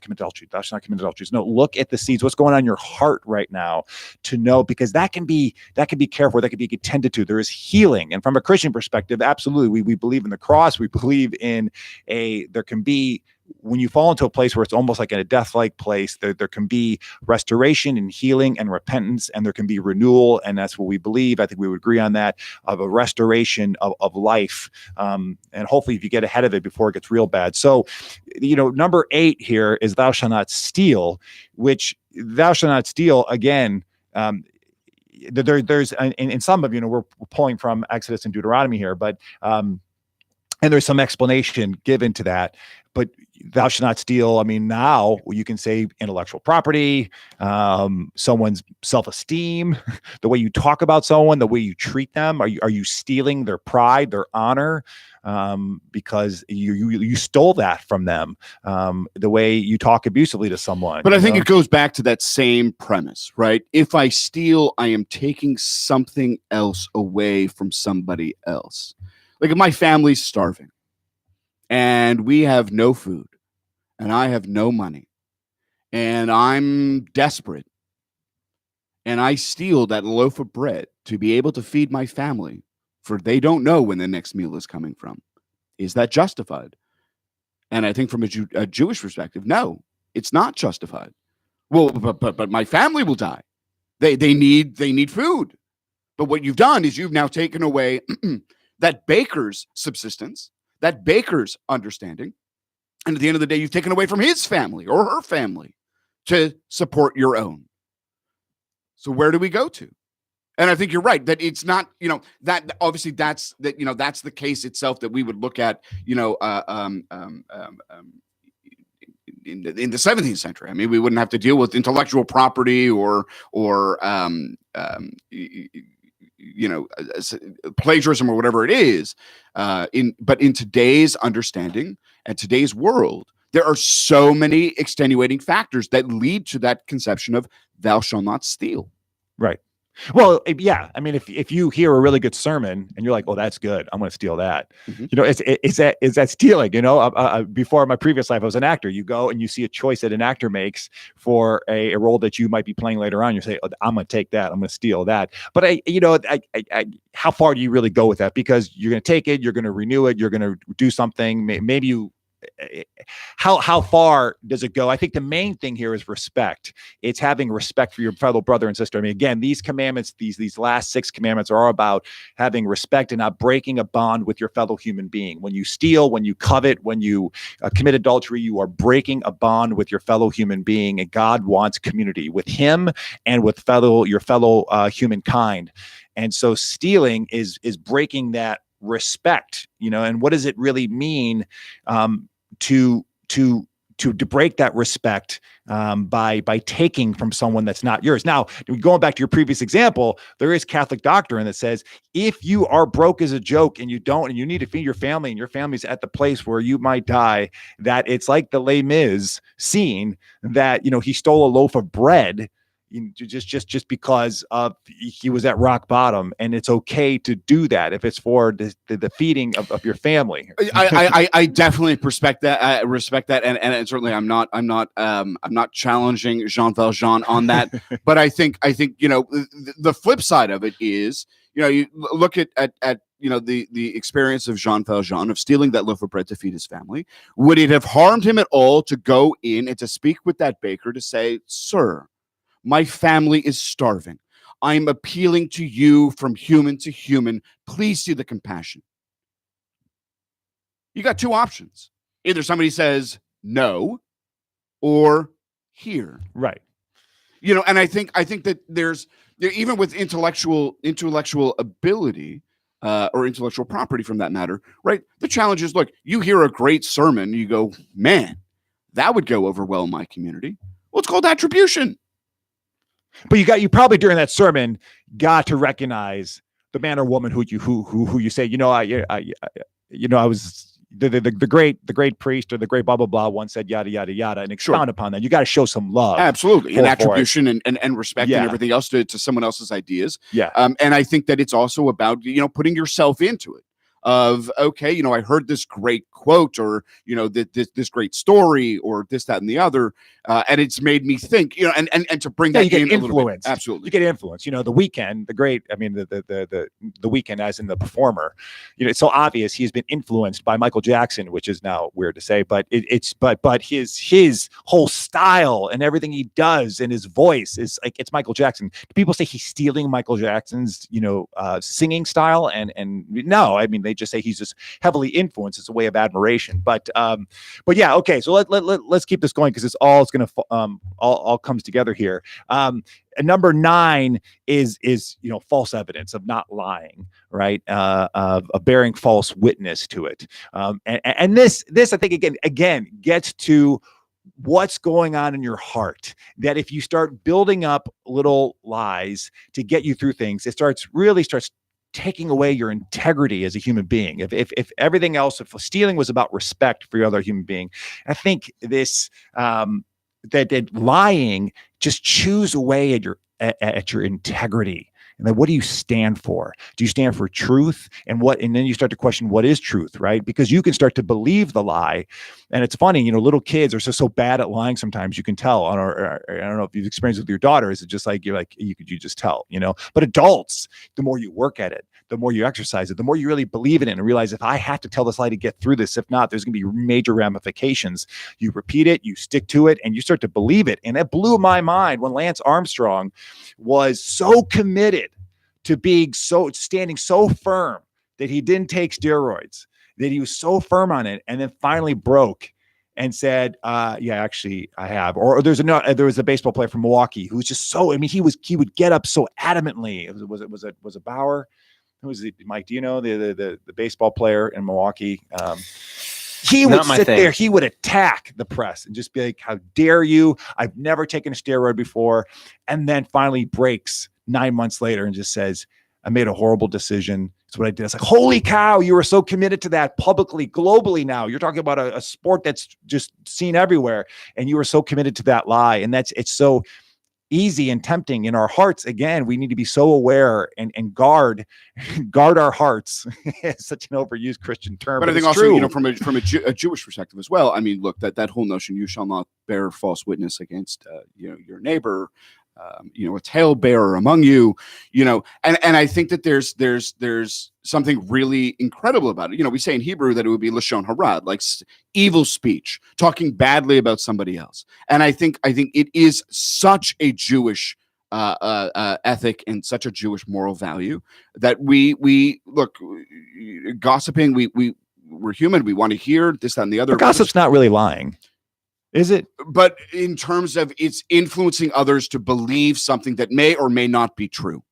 commit adultery. Thou shalt not commit adultery. No, look at the seeds. What's going on in your heart right now to know, because that can be cared for. That can be attended to. There is healing. And from a Christian perspective, absolutely, we believe in the cross. We believe in there can be, when you fall into a place where it's almost like in a death-like place, there can be restoration and healing and repentance, and there can be renewal. And that's what we believe. I think we would agree on that, of a restoration of life. And hopefully if you get ahead of it before it gets real bad. So, number 8 here is thou shalt not steal, which thou shalt not steal, again, there's in some of, we're pulling from Exodus and Deuteronomy here, but, and there's some explanation given to that, but thou shalt not steal. I mean, now you can say intellectual property, someone's self-esteem, the way you talk about someone, the way you treat them. Are you stealing their pride, their honor? Because you stole that from them, the way you talk abusively to someone. But I think it goes back to that same premise, right? If I steal, I am taking something else away from somebody else. Like if my family's starving and we have no food and I have no money and I'm desperate and I steal that loaf of bread to be able to feed my family, for they don't know when the next meal is coming from, is that justified? And I think from a Jewish perspective, no, it's not justified. Well, but my family will die. They need food. But what you've done is you've now taken away that baker's subsistence, that baker's understanding. And at the end of the day, you've taken away from his family or her family to support your own. So where do we go to? And I think you're right that it's not, that obviously that's the case itself that we would look at, in the 17th century. I mean, we wouldn't have to deal with intellectual property or plagiarism or whatever it is. But in today's understanding and today's world, there are so many extenuating factors that lead to that conception of thou shalt not steal. Right. Well, yeah. I mean, if you hear a really good sermon and you're like, "Oh, that's good. I'm going to steal that." Mm-hmm. Is that stealing? Before my previous life, I was an actor. You go and you see a choice that an actor makes for a role that you might be playing later on. You say, "Oh, I'm going to take that. I'm going to steal that." But how far do you really go with that? Because you're going to take it, you're going to renew it, you're going to do something. Maybe you. How far does it go? I think the main thing here is respect. It's having respect for your fellow brother and sister. I mean, again, these commandments, these last 6 commandments are all about having respect and not breaking a bond with your fellow human being. When you steal, when you covet, when you commit adultery, you are breaking a bond with your fellow human being, and God wants community with him and with your fellow humankind. And so stealing is breaking that respect, and what does it really mean to to break that respect by taking from someone that's not yours. Now, going back to your previous example, there is Catholic doctrine that says if you are broke as a joke and you need to feed your family and your family's at the place where you might die, that it's like the Les Mis scene that, he stole a loaf of bread just because he was at rock bottom, and it's okay to do that if it's for the feeding of your family. I definitely respect that. And certainly I'm not challenging Jean Valjean on that. But I think the flip side of it is, you look at the experience of Jean Valjean of stealing that loaf of bread to feed his family. Would it have harmed him at all to go in and to speak with that baker to say, "Sir, my family is starving. I'm appealing to you from human to human. Please see the compassion"? You got two options. Either somebody says no or here. Right. And I think that there's even with intellectual ability or intellectual property from that matter, right? The challenge is, look, you hear a great sermon, you go, man, that would go over well in my community. Well, it's called attribution. But you probably during that sermon got to recognize the man or woman who you say, I was the great priest or the great blah blah blah once said yada yada yada, and expound upon that. You got to show some love, absolutely, and attribution and respect and everything else to someone else's ideas. Yeah, and I think that it's also about putting yourself into it. Of okay, I heard this great quote, or this great story, or this, that, and the other, and it's made me think, and to bring that you get in influence. Absolutely, you get influence. The Weeknd, the Weeknd as in the performer, it's so obvious he's been influenced by Michael Jackson, which is now weird to say, but but his whole style and everything he does and his voice is like it's Michael Jackson. People say he's stealing Michael Jackson's singing style, and no, I mean they just say he's just heavily influenced. It's a way of admiration, but yeah, okay. So let's keep this going because it's going to all comes together here. And number 9 is false evidence of not lying, right? Of bearing false witness to it. And this I think again gets to what's going on in your heart, that if you start building up little lies to get you through things, it starts taking away your integrity as a human being. If everything else, if stealing was about respect for your other human being, I think this that lying just chews away at your integrity. And then what do you stand for? Do you stand for truth? And then you start to question what is truth, right? Because you can start to believe the lie. And it's funny, little kids are so bad at lying sometimes, you can tell. I don't know if you've experienced with your daughter, is it just like you just tell, But adults, the more you work at it, the more you exercise it, the more you really believe in it and realize if I have to tell this lie to get through this, if not, there's going to be major ramifications. You repeat it, you stick to it, and you start to believe it. And it blew my mind when Lance Armstrong was so committed to standing so firm that he didn't take steroids, that he was so firm on it, and then finally broke and said, yeah, actually I have. Or there was a baseball player from Milwaukee who was just so, he would get up so adamantly. Was it Bauer? Who was it? Mike, do you know the baseball player in Milwaukee? He would sit there, he would attack the press and just be like, how dare you? I've never taken a steroid before. And then finally breaks 9 months later and just says, I made a horrible decision. It's what I did. It's like, holy cow, you were so committed to that publicly, globally now. You're talking about a sport that's just seen everywhere. And you were so committed to that lie. And it's so easy and tempting in our hearts. Again, we need to be so aware and guard our hearts. It's such an overused Christian term, but I think also, from a Jewish perspective as well. I mean, look, that whole notion, you shall not bear false witness against your neighbor, a talebearer among you, and I think that there's something really incredible about it. We say in Hebrew that it would be lashon hara, like evil speech, talking badly about somebody else. And I think it is such a Jewish ethic and such a Jewish moral value that we look, gossiping. We're human. We want to hear this, that, and the other. But gossip's not really lying. Is it? But in terms of it's influencing others to believe something that may or may not be true.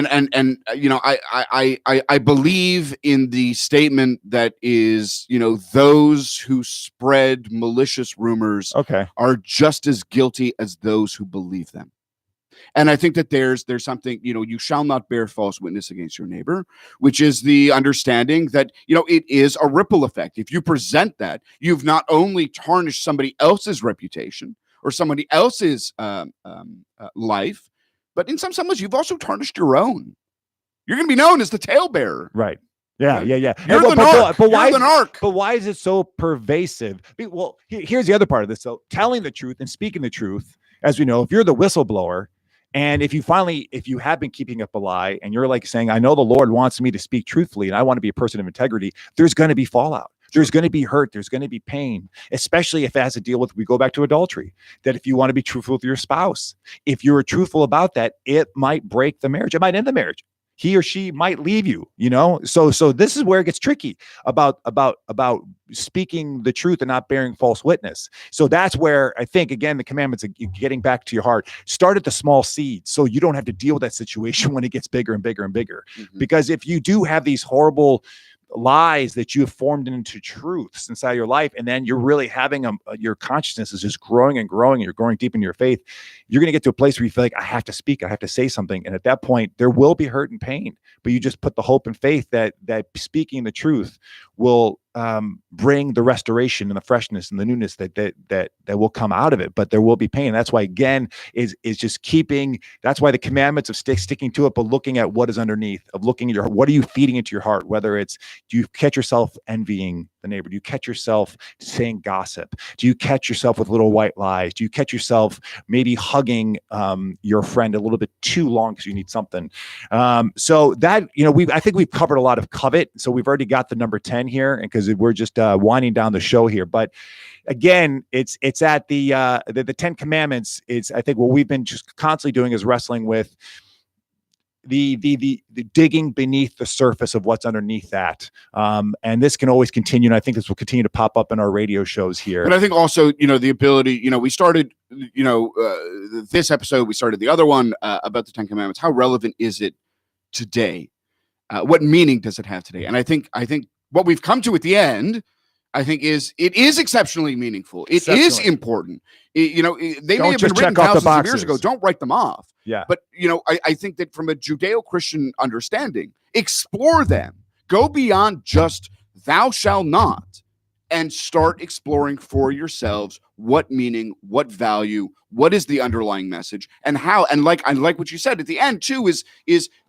I believe in the statement that is, those who spread malicious rumors Okay. are just as guilty as those who believe them. And I think that there's something, you shall not bear false witness against your neighbor, which is the understanding that, it is a ripple effect. If you present that, you've not only tarnished somebody else's reputation or somebody else's life, but in some ways, you've also tarnished your own. You're going to be known as the talebearer. Right. Yeah. Right. Yeah. Yeah. You're the narc. But why You're the narc. But why is it so pervasive? Well, here's the other part of this. So telling the truth and speaking the truth, as we know, if you're the whistleblower, and if you have been keeping up a lie and you're like saying, I know the Lord wants me to speak truthfully and I want to be a person of integrity, there's going to be fallout. There's going to be hurt. There's going to be pain, especially if it has to deal with, we go back to adultery, that if you want to be truthful with your spouse, if you're truthful about that, it might break the marriage. It might end the marriage. He or she might leave you, So this is where it gets tricky about speaking the truth and not bearing false witness. So that's where I think, again, the commandments are getting back to your heart. Start at the small seeds so you don't have to deal with that situation when it gets bigger and bigger and bigger. Mm-hmm. Because if you do have these horrible lies that you have formed into truths inside your life, and then you're really having your consciousness is just growing and growing, and you're growing deep into your faith, you're going to get to a place where you feel like, I have to speak, I have to say something. And at that point, there will be hurt and pain, but you just put the hope and faith that speaking the truth will bring the restoration and the freshness and the newness that will come out of it. But there will be pain. That's why, again, is just keeping. That's why the commandments of sticking to it, but looking at what is underneath, of looking at what are you feeding into your heart? Whether it's, do you catch yourself envying the neighbor? Do you catch yourself saying gossip? Do you catch yourself with little white lies? Do you catch yourself maybe hugging your friend a little bit too long because you need something? So that, I think we've covered a lot of covet. So we've already got the number 10 here, and because we're just winding down the show here. But again, it's at the 10 Commandments. It's, I think, what we've been just constantly doing is wrestling with the digging beneath the surface of what's underneath that. And this can always continue. And I think this will continue to pop up in our radio shows here. But I think also, the ability, we started, this episode, we started the other one about the 10 Commandments. How relevant is it today? What meaning does it have today? And I think what we've come to at the end, I think, it is exceptionally meaningful. It is important. They may have been written thousands of years ago. Don't write them off. Yeah. But, I think that from a Judeo-Christian understanding, explore them. Go beyond just thou shalt not and start exploring for yourselves what meaning, what value, what is the underlying message, and how. And I like what you said at the end, too, is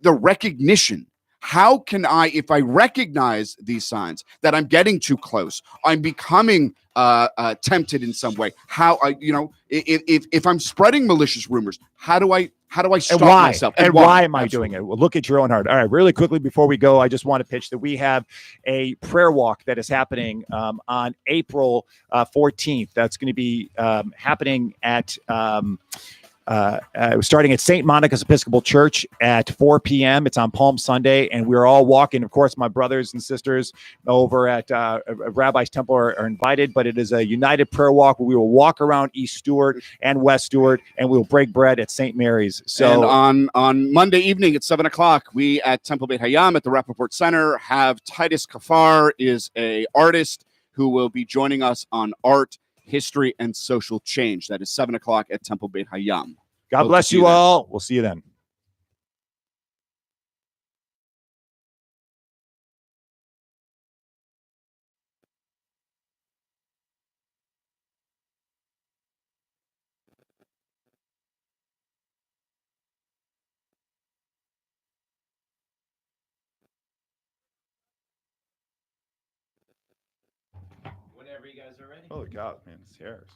the recognition. How can I, if I recognize these signs that I'm getting too close, I'm becoming tempted in some way? How if I'm spreading malicious rumors, how do I stop myself? And why am I doing it? Well, look at your own heart. All right, really quickly before we go, I just want to pitch that we have a prayer walk that is happening on April 14th. That's going to be happening at starting at St. Monica's Episcopal Church at 4 p.m. It's on Palm Sunday, and we're all walking. Of course, my brothers and sisters over at Rabbi's Temple are invited, but it is a united prayer walk where we will walk around East Stewart and West Stewart, and we'll break bread at St. Mary's. So, and on Monday evening at 7:00, we at Temple Beit Hayam at the Rappaport Center have Titus Kafar, is a artist who will be joining us on art, history, and social change. That is 7:00 at Temple Beit Hayam. God bless you all. We'll see you then. Whenever you guys are ready. Holy God, man, it's yours.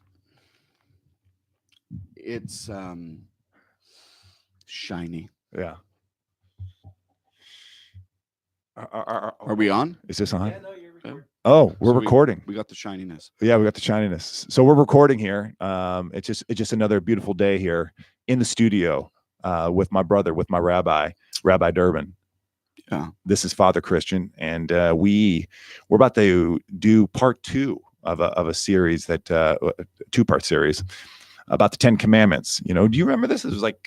It's shiny. Yeah. Are we on? Is this on? Yeah, no, you're recording. Oh, we're recording. We got the shininess. Yeah, we got the shininess. So we're recording here. It's just another beautiful day here in the studio with my brother, with my Rabbi Durbin. Yeah. This is Father Christian, and we're about to do part 2 of a series, that 2-part series about the 10 Commandments. Do you remember this? It was like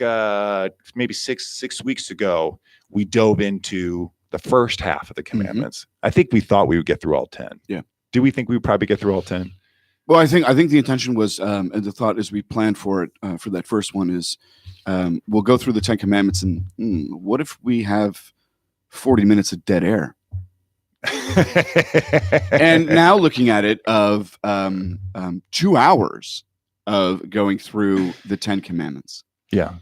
maybe six weeks ago. We dove into the first half of the commandments. I think we thought we would get through all 10. Yeah. Do we think we would probably get through all 10? Well, I think the intention was, and the thought as we planned for it, for that first one is, we'll go through the 10 Commandments, and what if we have 40 minutes of dead air? And now looking at it of 2 hours of going through the 10 Commandments. Yeah.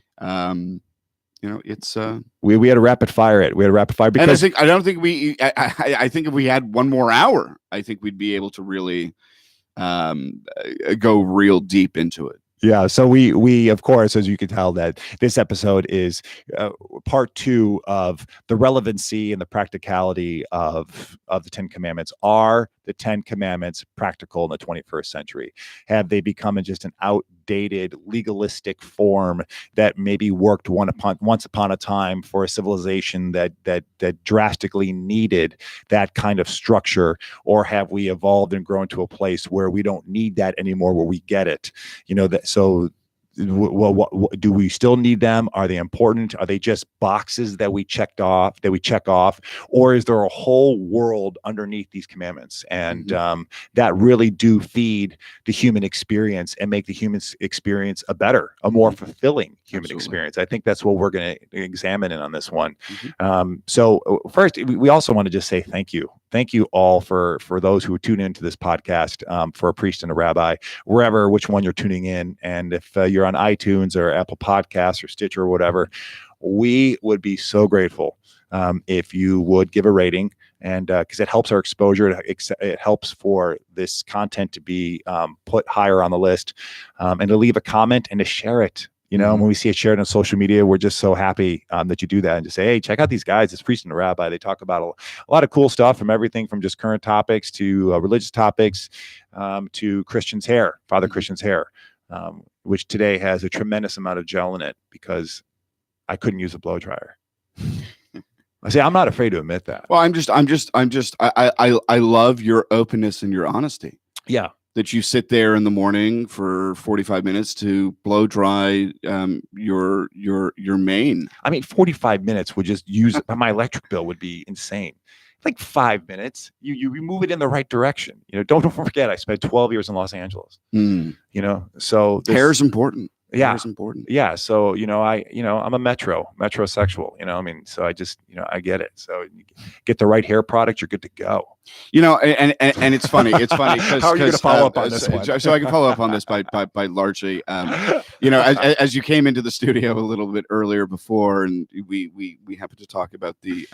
It's we had a rapid fire it. We had a rapid fire because and I think if we had one more hour, I think we'd be able to really go real deep into it. Yeah, so we of course, as you can tell, that this episode is part 2 of the relevancy and the practicality of the 10 Commandments. Are the 10 Commandments practical in the 21st century? Have they become just an outdated legalistic form that maybe worked once upon a time for a civilization that drastically needed that kind of structure? Or have we evolved and grown to a place where we don't need that anymore, where we get it? So do we still need them? Are they important? Are they just boxes that we check off, or is there a whole world underneath these commandments? And that really do feed the human experience and make the human experience a more fulfilling human experience. I think that's what we're going to examine on this one. So first, we also want to just say thank you. Thank you all for those who tune into this podcast, for a priest and a rabbi, which one you're tuning in. And if you're on iTunes or Apple Podcasts or Stitcher or whatever, we would be so grateful if you would give a rating, and because it helps our exposure. It helps for this content to be put higher on the list, and to leave a comment and to share it. When we see it shared on social media, we're just so happy that you do that, and just say, hey, check out these guys. It's Priest and a Rabbi. They talk about a lot of cool stuff, from everything from just current topics to religious topics, to Christian's hair, Father Christian's hair, which today has a tremendous amount of gel in it because I couldn't use a blow dryer. I say I'm not afraid to admit that. Well, I love your openness and your honesty. Yeah. That you sit there in the morning for 45 minutes to blow dry your mane. I mean, 45 minutes would just use my electric bill would be insane. Like 5 minutes, you move it in the right direction. Don't forget, I spent 12 years in Los Angeles. So hair is important. Yeah, hair is important. Yeah. So I'm a metrosexual. So I just I get it. So you get the right hair product, you're good to go. And it's funny. It's funny because how are you going to follow up on this one? So I can follow up on this by largely, as you came into the studio a little bit earlier before, and we happened to talk about the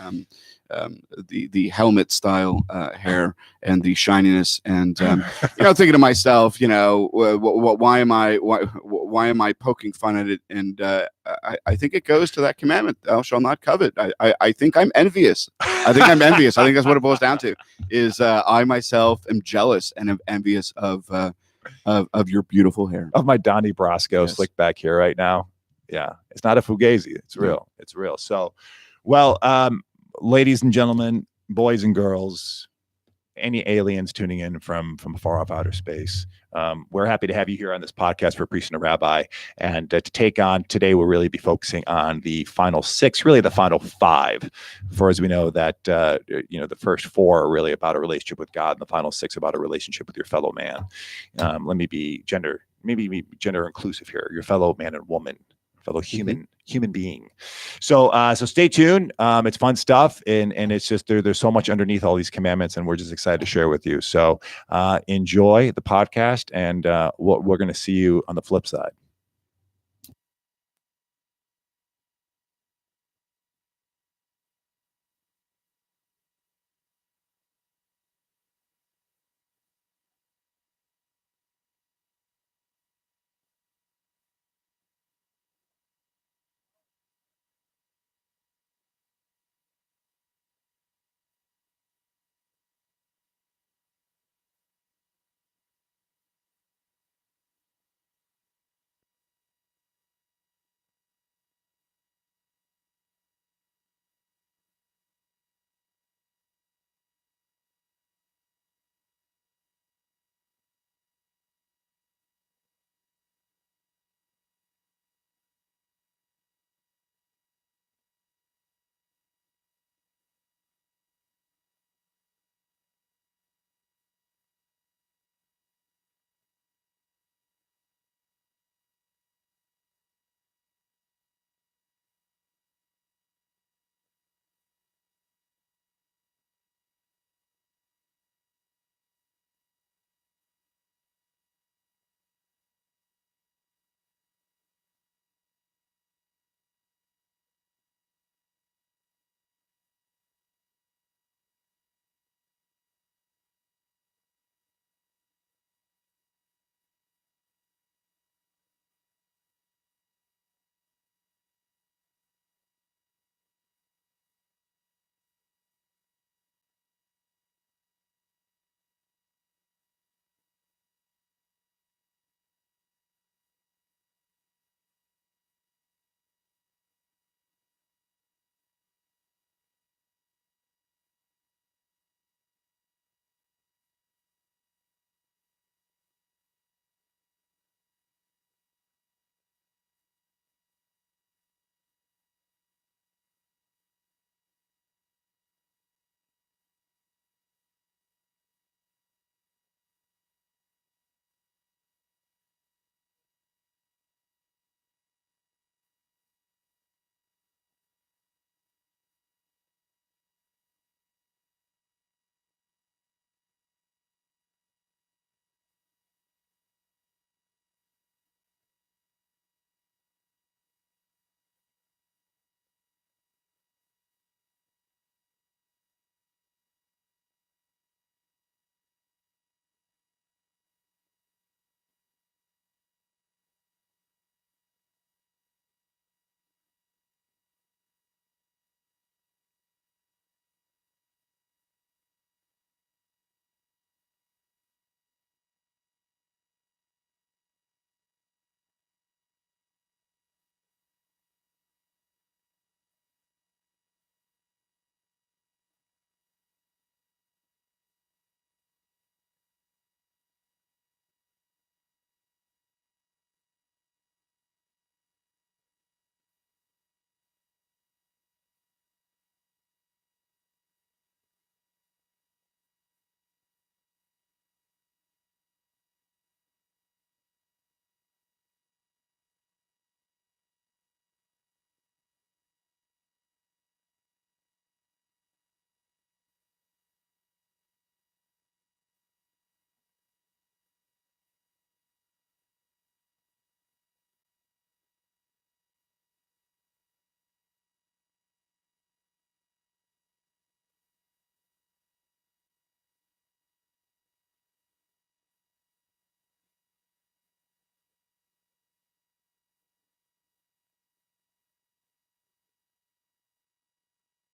helmet style hair and the shininess, and thinking to myself, why am I poking fun at it? And I think it goes to that commandment: "Thou shalt not covet." I think I'm envious. I think that's what it boils down to. Is I myself am jealous and am envious of your beautiful hair, of my Donnie Brasco slick back here right now. Yeah, it's not a fugazi. It's real. It's real. So, well, ladies and gentlemen, boys and girls, any aliens tuning in from far off outer space, we're happy to have you here on this podcast for Priest and a Rabbi. And to take on today, we'll really be focusing on the final 6, really the final 5. For as we know that the first 4 are really about a relationship with God, and the final 6 about a relationship with your fellow man. Let me be gender inclusive here. Your fellow man and woman, fellow human being. So stay tuned. It's fun stuff, and it's just there's so much underneath all these commandments, and we're just excited to share with you. So enjoy the podcast, and we're going to see you on the flip side.